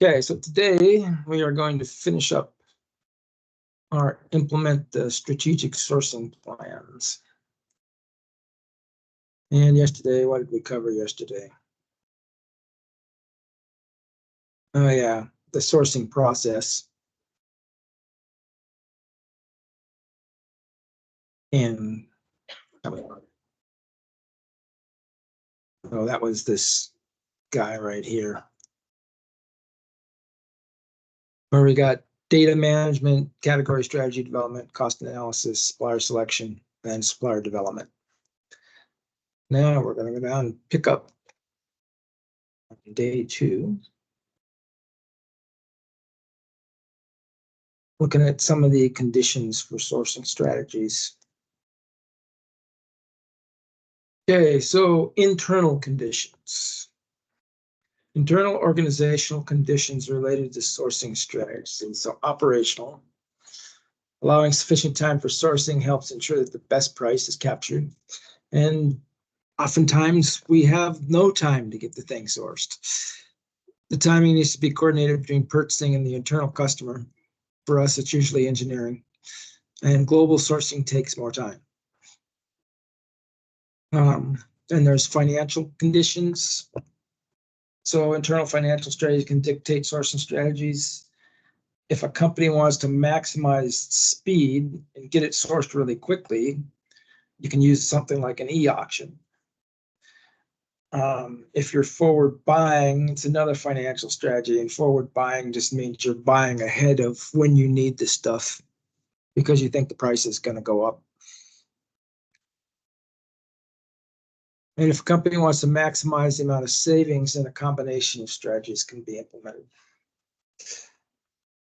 Okay, so today we are going to finish up or implement the strategic sourcing plans. And yesterday, what did we cover yesterday? Oh yeah, the sourcing process. And oh, that was this guy right here, where we got data management, category strategy development, cost analysis, supplier selection, and supplier development. Now we're going to go down and pick up day 2. Looking at some of the conditions for sourcing strategies. Okay, so internal conditions. Internal organizational conditions related to sourcing strategies. So operational. Allowing sufficient time for sourcing helps ensure that the best price is captured. And oftentimes we have no time to get the thing sourced. The timing needs to be coordinated between purchasing and the internal customer. For us, it's usually engineering. And global sourcing takes more time. And there's financial conditions. So internal financial strategies can dictate sourcing strategies. If a company wants to maximize speed and get it sourced really quickly, you can use something like an e-auction. If you're forward buying, it's another financial strategy, and forward buying just means you're buying ahead of when you need the stuff because you think the price is going to go up. And if a company wants to maximize the amount of savings, then a combination of strategies can be implemented.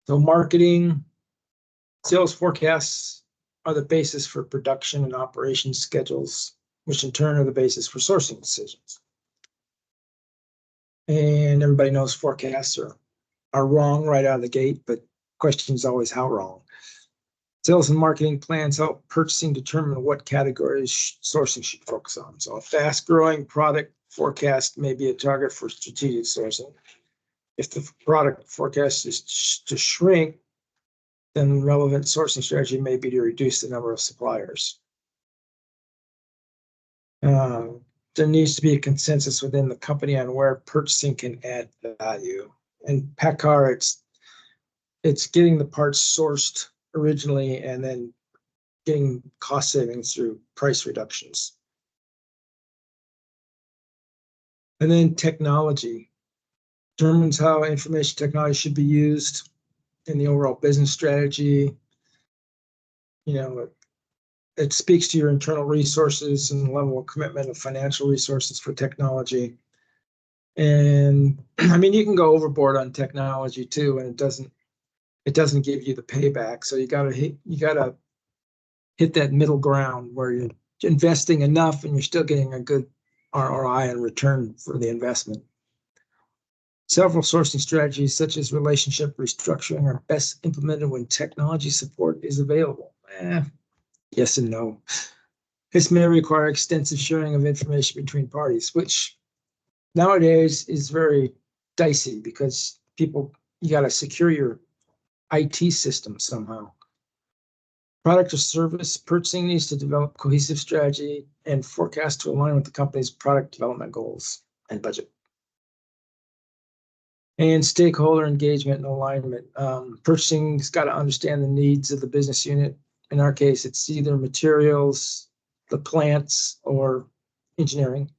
So marketing, sales forecasts are the basis for production and operations schedules, which in turn are the basis for sourcing decisions. And everybody knows forecasts are wrong right out of the gate, but the question is always how wrong. Sales and marketing plans help purchasing determine what categories sourcing should focus on. So a fast-growing product forecast may be a target for strategic sourcing. If the product forecast is to shrink, then relevant sourcing strategy may be to reduce the number of suppliers. There needs to be a consensus within the company on where purchasing can add value. And PACCAR, it's getting the parts sourced originally and then getting cost savings through price reductions. And then technology determines how information technology should be used in the overall business strategy. You know, it speaks to your internal resources and the level of commitment of financial resources for technology. And I mean, you can go overboard on technology too, and it doesn't give you the payback. So you gotta hit that middle ground where you're investing enough and you're still getting a good ROI and return for the investment. Several sourcing strategies, such as relationship restructuring, are best implemented when technology support is available. Yes and no. This may require extensive sharing of information between parties, which nowadays is very dicey because you got to secure your IT system somehow. Product or service purchasing needs to develop cohesive strategy and forecast to align with the company's product development goals and budget. And stakeholder engagement and alignment. Purchasing's got to understand the needs of the business unit. In our case, it's either materials, the plants, or engineering.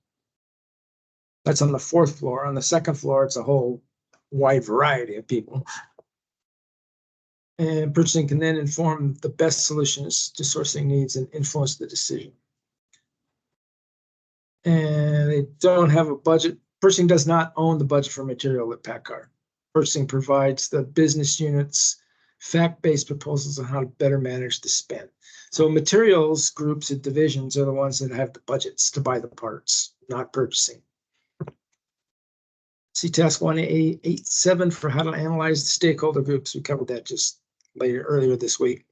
That's on the 4th floor. On the 2nd floor, it's a whole wide variety of people. And purchasing can then inform the best solutions to sourcing needs and influence the decision. And they don't have a budget. Purchasing does not own the budget for material at PACCAR. Purchasing provides the business units fact-based proposals on how to better manage the spend. So materials groups and divisions are the ones that have the budgets to buy the parts, not purchasing. See task 1A87 for how to analyze the stakeholder groups. We covered that just earlier this week.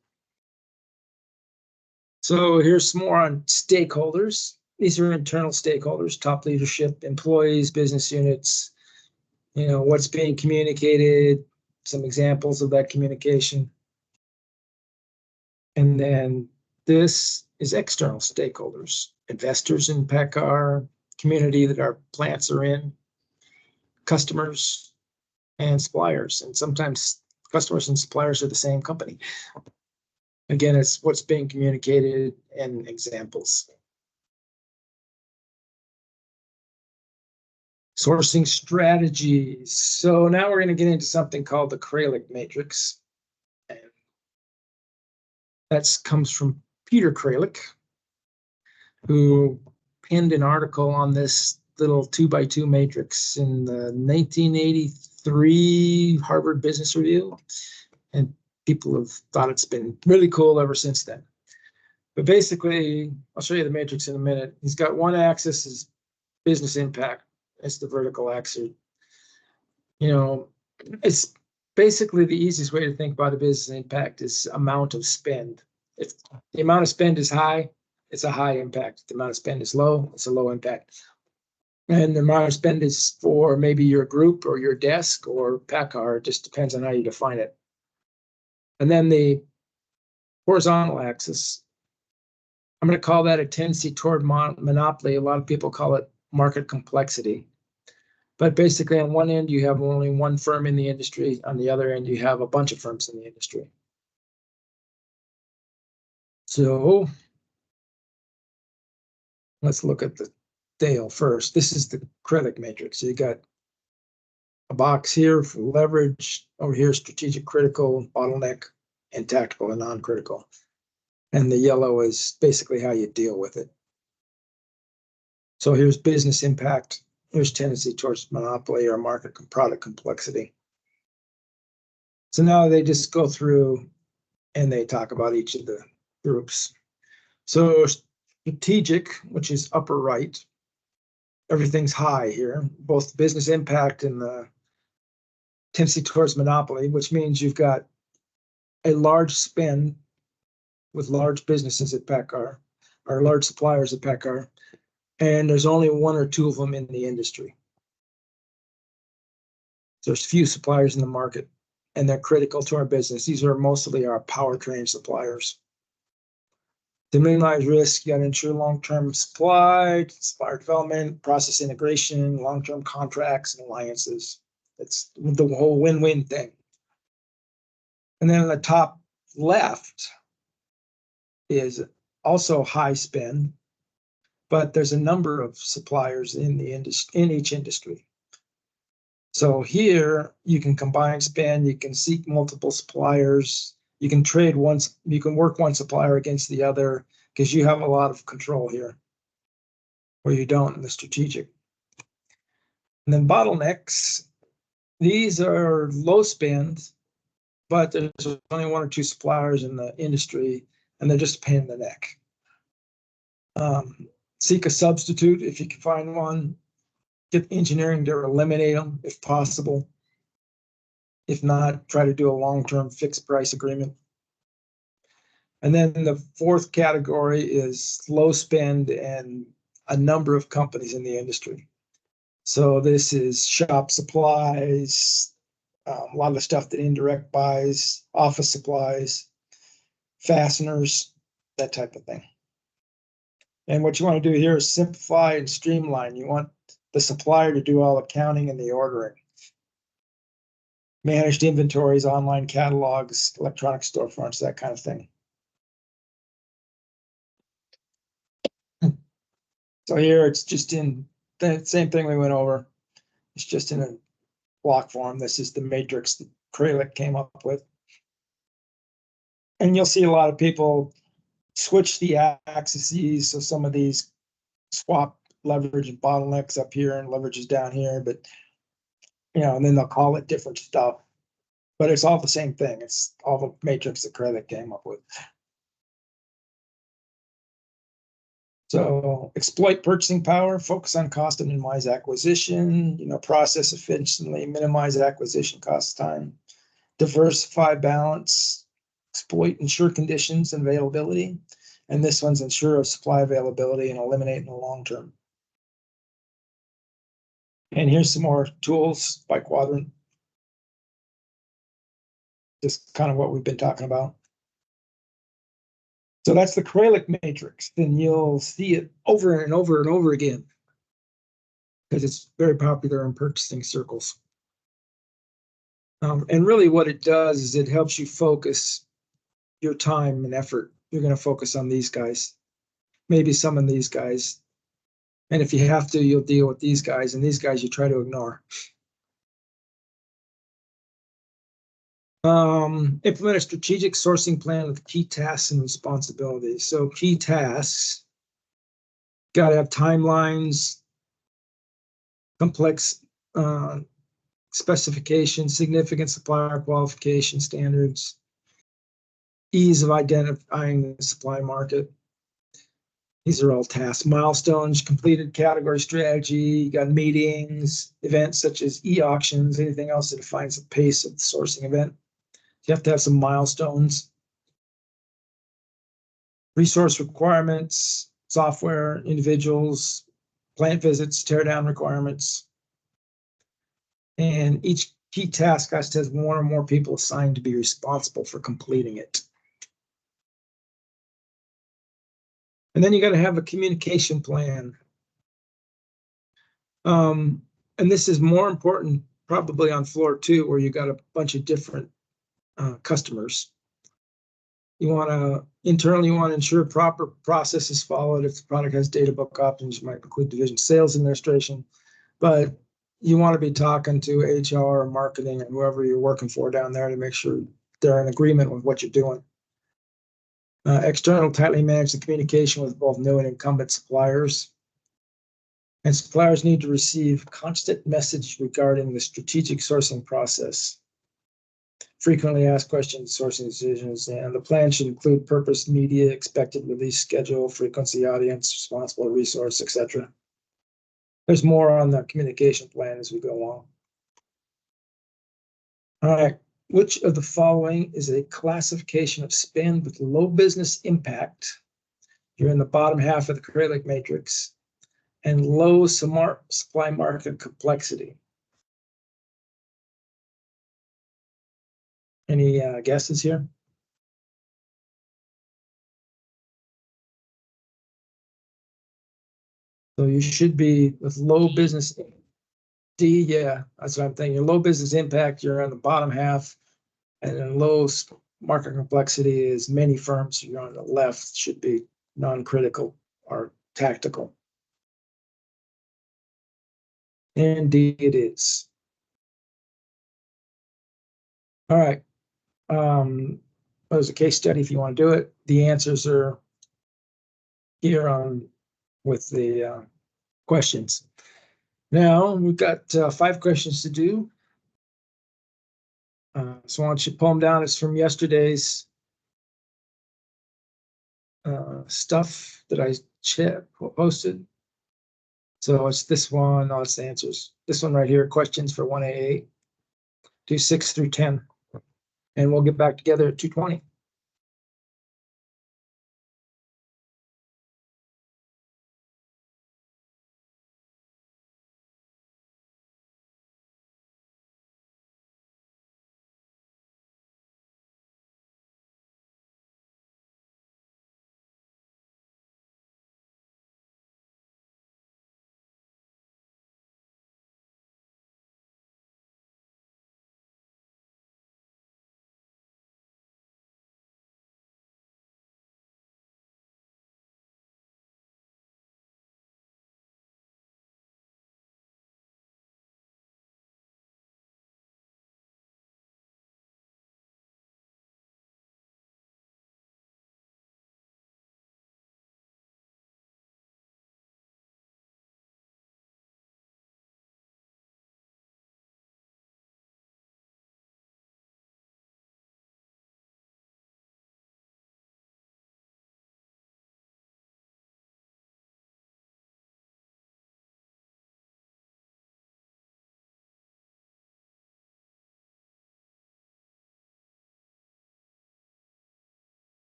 So here's some more on stakeholders. These are internal stakeholders, top leadership, employees, business units. What's being communicated, some examples of that communication. And then this is external stakeholders, investors in PACCAR, community that our plants are in, customers and suppliers. And sometimes customers and suppliers are the same company. Again, it's what's being communicated and examples. Sourcing strategies. So now we're going to get into something called the Kraljic matrix. And that comes from Peter Kraljic, who penned an article on this little 2x2 matrix in the 1983 Harvard Business Review. And people have thought it's been really cool ever since then. But basically, I'll show you the matrix in a minute. He's got one axis is business impact. It's the vertical axis. It's basically the easiest way to think about a business impact is amount of spend. If the amount of spend is high, it's a high impact. If the amount of spend is low, it's a low impact. And the amount of spend is for maybe your group or your desk or PACCAR. It just depends on how you define it. And then the horizontal axis, I'm going to call that a tendency toward monopoly. A lot of people call it market complexity. But basically, on one end, you have only one firm in the industry. On the other end, you have a bunch of firms in the industry. So let's look at the Dale first. This is the Kraljic matrix. So you got a box here for leverage, over here strategic, critical, bottleneck, and tactical and non-critical. And the yellow is basically how you deal with it. So here's business impact. Here's tendency towards monopoly or market product complexity. So now they just go through and they talk about each of the groups. So strategic, which is upper right, everything's high here, both business impact and the tendency towards monopoly, which means you've got a large spend with large businesses at PACCAR, or large suppliers at PACCAR, and there's only one or two of them in the industry. There's few suppliers in the market, and they're critical to our business. These are mostly our powertrain suppliers. To minimize risk, you got to ensure long-term supply, supplier development, process integration, long-term contracts and alliances. It's the whole win-win thing. And then on the top left is also high spend, but there's a number of suppliers in the in each industry. So here you can combine spend, you can seek multiple suppliers, you can trade once, you can work one supplier against the other because you have a lot of control here, where you don't in the strategic. And then bottlenecks, these are low spend, but there's only one or two suppliers in the industry, and they're just a pain in the neck. Seek a substitute if you can find one. Get engineering to eliminate them if possible. If not, try to do a long-term fixed price agreement. And then the fourth category is low spend and a number of companies in the industry. So this is shop supplies, a lot of stuff that indirect buys, office supplies, fasteners, that type of thing. And what you want to do here is simplify and streamline. You want the supplier to do all accounting and the ordering. Managed inventories, online catalogs, electronic storefronts, that kind of thing. So here it's just in the same thing we went over. It's just in a block form. This is the matrix that Kraljic came up with. And you'll see a lot of people switch the axes. So some of these swap leverage and bottlenecks up here and leverages down here, but and then they'll call it different stuff. But it's all the same thing. It's all the matrix that Kraljic came up with. So exploit purchasing power, focus on cost and minimize acquisition, process efficiently, minimize acquisition cost time, diversify, balance, exploit, ensure conditions and availability. And this one's ensure supply availability and eliminate in the long term. And here's some more tools by Quadrant. Just kind of what we've been talking about. So that's the Kraljic matrix. Then you'll see it over and over and over again because it's very popular in purchasing circles. And really what it does is it helps you focus your time and effort. You're going to focus on these guys, maybe some of these guys. And if you have to, you'll deal with these guys, and these guys you try to ignore. Implement a strategic sourcing plan with key tasks and responsibilities. So key tasks, got to have timelines, complex specifications, significant supplier qualification standards, ease of identifying the supply market. These are all tasks. Milestones, completed category strategy, you got meetings, events such as e-auctions, anything else that defines the pace of the sourcing event. You have to have some milestones. Resource requirements, software, individuals, plant visits, teardown requirements. And each key task has to have one or more people assigned to be responsible for completing it. And then you got to have a communication plan. And this is more important probably on floor 2, where you got a bunch of different customers. You want to internally, you want to ensure proper process is followed. If the product has data book options, you might include division sales administration, but you want to be talking to HR or marketing and whoever you're working for down there to make sure they're in agreement with what you're doing. External, tightly manage the communication with both new and incumbent suppliers. And suppliers need to receive constant message regarding the strategic sourcing process. Frequently asked questions, sourcing decisions, and the plan should include purpose, media, expected release schedule, frequency, audience, responsible resource, etc. There's more on the communication plan as we go along. All right, which of the following is a classification of spend with low business impact? You're in the bottom half of the Kraljic matrix, and low supply market complexity. Any guesses here? So you should be with low business D, yeah, that's what I'm thinking. Low business impact, you're on the bottom half, and then low market complexity is many firms. You're on the left, should be non-critical or tactical. Indeed, it is. All right. There's a case study if you want to do it. The answers are here on with the questions. Now we've got 5 questions to do. So why don't you pull them down? It's from yesterday's stuff that I posted. So it's this one. No, it's the answers. This one right here, questions for 1A8. Do 6 through 10. And we'll get back together at 2:20.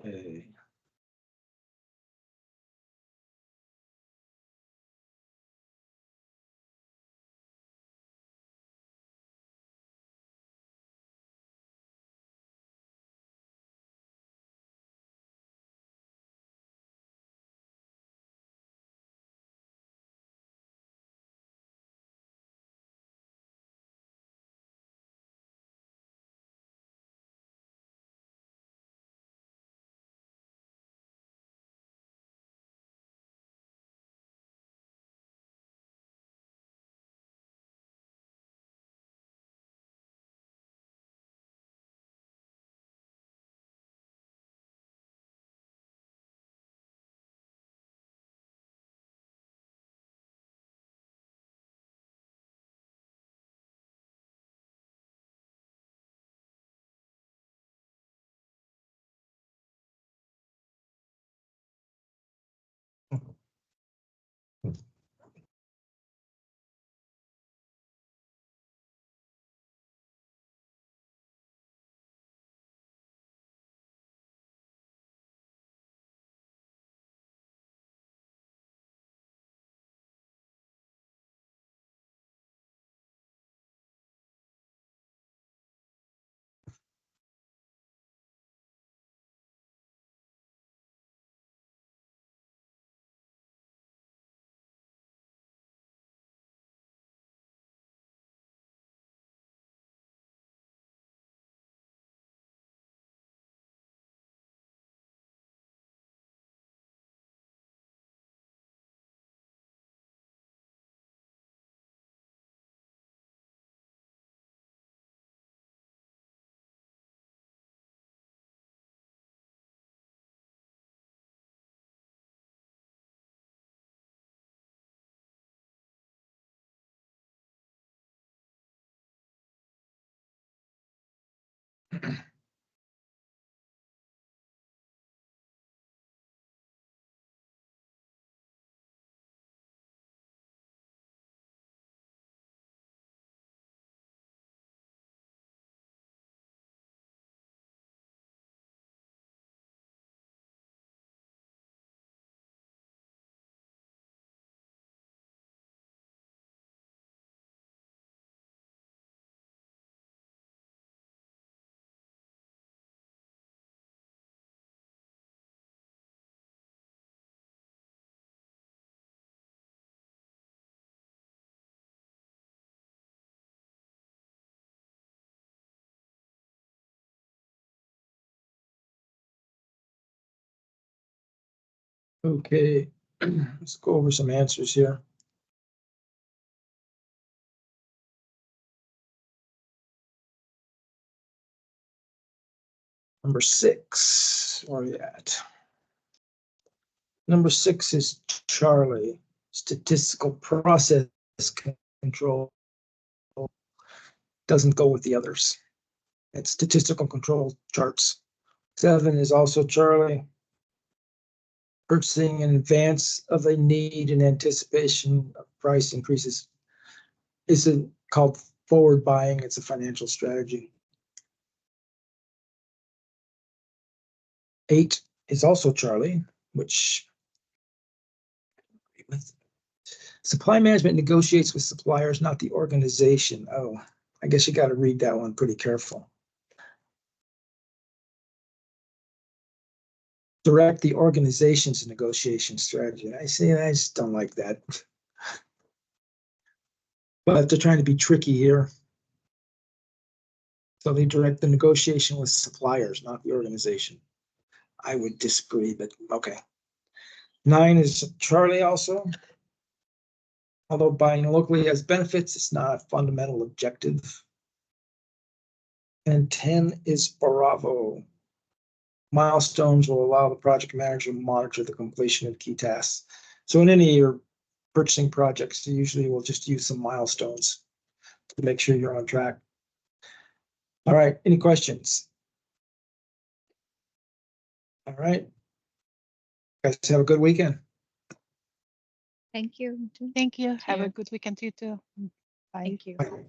Okay. Okay, let's go over some answers here. Number 6, where are you at? Number 6 is Charlie, statistical process control. Doesn't go with the others. It's statistical control charts. 7 is also Charlie, purchasing in advance of a need in anticipation of price increases. Isn't called forward buying, it's a financial strategy. 8 is also Charlie, which supply management negotiates with suppliers, not the organization. Oh, I guess you got to read that one pretty careful. Direct the organization's negotiation strategy. I just don't like that. But they're trying to be tricky here. So they direct the negotiation with suppliers, not the organization. I would disagree, but okay. 9 is Charlie also. Although buying locally has benefits, it's not a fundamental objective. And 10 is Bravo. Milestones will allow the project manager to monitor the completion of key tasks. So in any of your purchasing projects, you usually will just use some milestones to make sure you're on track. All right, any questions? All right. Guys, have a good weekend. Thank you. Thank you. Have a good weekend, you too. Bye. Thank you. Bye.